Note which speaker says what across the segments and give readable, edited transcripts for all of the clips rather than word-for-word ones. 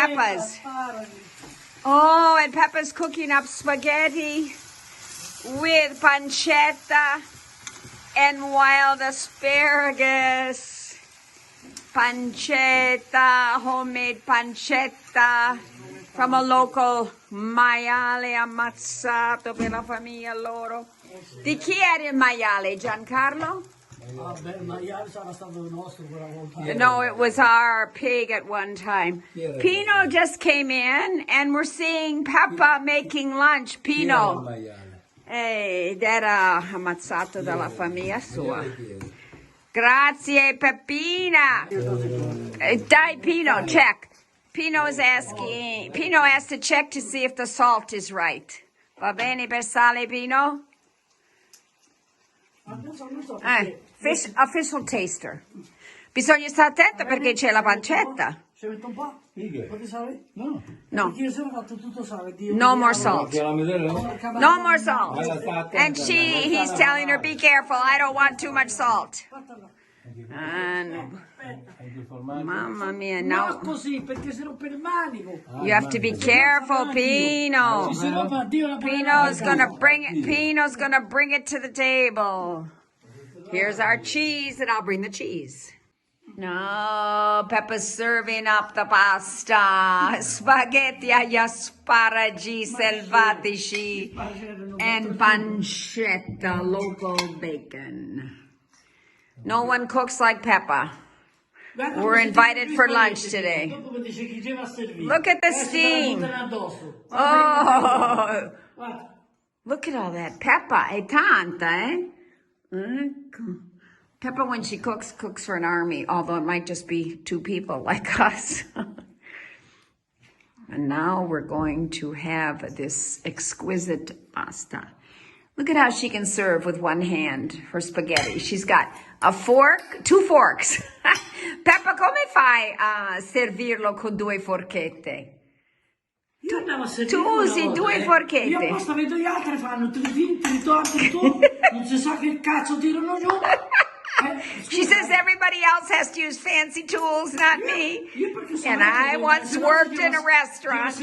Speaker 1: Peppa's. Oh, and Peppa's cooking up spaghetti with pancetta and wild asparagus. Pancetta, homemade pancetta from a local maiale ammazzato per la famiglia loro. Di chi era il maiale, Giancarlo?
Speaker 2: Il maiale sarà stato il nostro quella volta.
Speaker 1: No, it was our pig at one time. Pino just came in and we're seeing Peppa making lunch. Pino. Ed era ammazzato dalla famiglia sua. Grazie, Peppina. Dai, Pino, check. Pino's asking, Pino has to check to see if the salt is right. Va bene per sale, Pino? Official taster. Bisogna stare attento perché c'è la pancetta.
Speaker 2: Ci metto un po'? Un po' di sale? No.
Speaker 1: No.
Speaker 2: Perché io sono fatto tutto sale.
Speaker 1: No more salt. No more salt. And he's telling her, be careful, I don't want too much salt. Mamma mia, no.
Speaker 2: No, così, perché si rompe il manico.
Speaker 1: You have to be careful, Pino. Pino's gonna bring it to the table. Here's our cheese, and I'll bring the cheese. No, Peppa's serving up the pasta. Spaghetti agli asparagi selvatici and pancetta, local bacon. No one cooks like Peppa. We're invited for lunch today. Look at the steam. Oh, look at all that. Peppa è tanta, eh? Peppa, when she cooks for an army, although it might just be 2 people like us. And now we're going to have this exquisite pasta. Look at how she can serve with one hand her spaghetti. She's got a fork, 2 forks. Peppa, come fai a servirlo con 2 forchette? Tu usi 2 forchette.
Speaker 2: Io apposta vedo gli altri fanno tri torti, non si sa che cazzo tirano giù.
Speaker 1: She says everybody else has to use fancy tools, not me. And I once worked in a restaurant.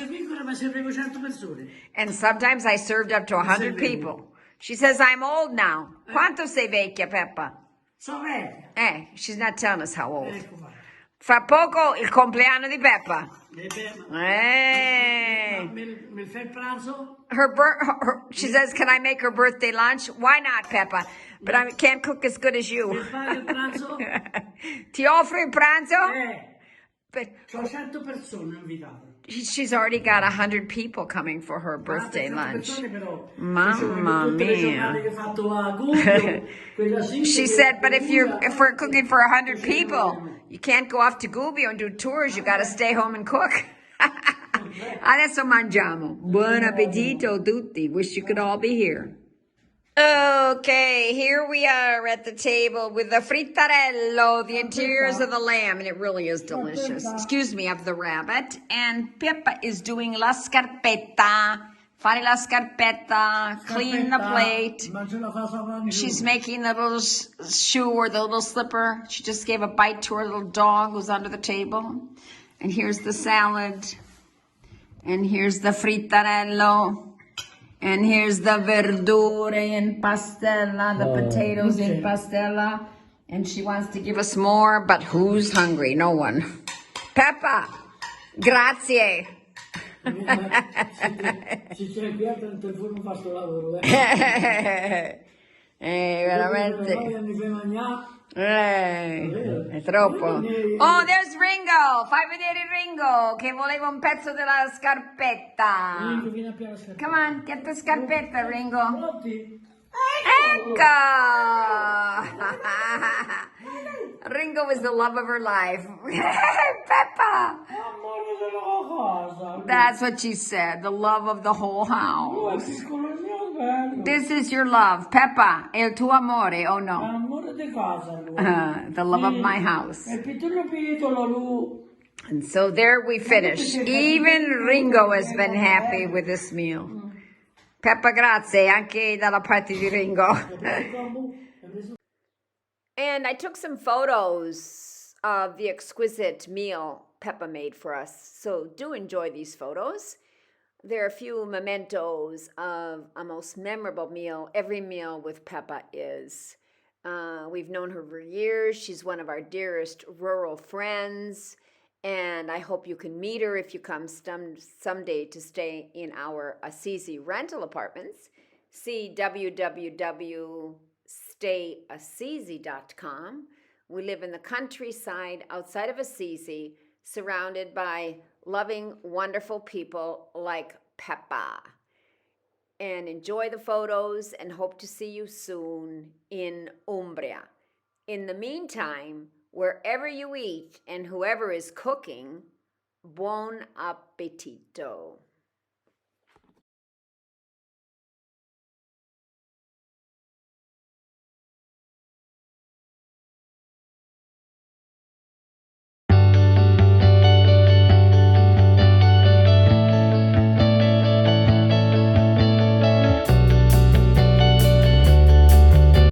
Speaker 1: And sometimes I served up to 100 people. She says, I'm old now. Quanto sei vecchia, Peppa?
Speaker 2: Sono vecchia.
Speaker 1: She's not telling us how old. Fra poco il compleanno di Peppa.
Speaker 2: Mi fai il pranzo?
Speaker 1: She says, can I make her birthday lunch? Why not, Peppa? But I can't cook as good as you.
Speaker 2: Mi fai il pranzo?
Speaker 1: Ti offro il pranzo?
Speaker 2: C'ho 100 persone invitate.
Speaker 1: She's already got 100 people coming for her birthday lunch. Mamma mia. She said, but if we're cooking for 100 people, you can't go off to Gubbio and do tours. You got to stay home and cook. Adesso mangiamo. Buon appetito tutti. Wish you could all be here. Okay, here we are at the table with the frittarello, the interiors of the lamb, and it really is delicious. Excuse me, of the rabbit. And Peppa is doing la scarpetta. Fare la scarpetta, clean the plate. She's making the little shoe or the little slipper. She just gave a bite to her little dog who's under the table. And here's the salad. And here's the frittarello. And here's the verdure in pastella, the potatoes in pastella. And she wants to give us more, but who's hungry? No one. Peppa, grazie. Veramente. È troppo. Oh, there's Ringo. Fai vedere Ringo che voleva un pezzo della scarpetta. Come on, get the scarpetta, Ringo. Ecco. Ringo was the love of her life. Peppa. That's what she said. The love of the whole house. This is your love. Peppa, è il tuo amore, oh no? The love of my house. And so there we finish. Even Ringo has been happy with this meal. Peppa, grazie, anche dalla parte di Ringo. And I took some photos of the exquisite meal Peppa made for us. So do enjoy these photos. There are a few mementos of a most memorable meal. Every meal with Peppa is. We've known her for years. She's one of our dearest rural friends. And I hope you can meet her if you come someday to stay in our Assisi rental apartments. See www.stayassisi.com. We live in the countryside outside of Assisi, surrounded by loving, wonderful people like Peppa. And enjoy the photos and hope to see you soon in Umbria. In the meantime, wherever you eat and whoever is cooking, buon appetito.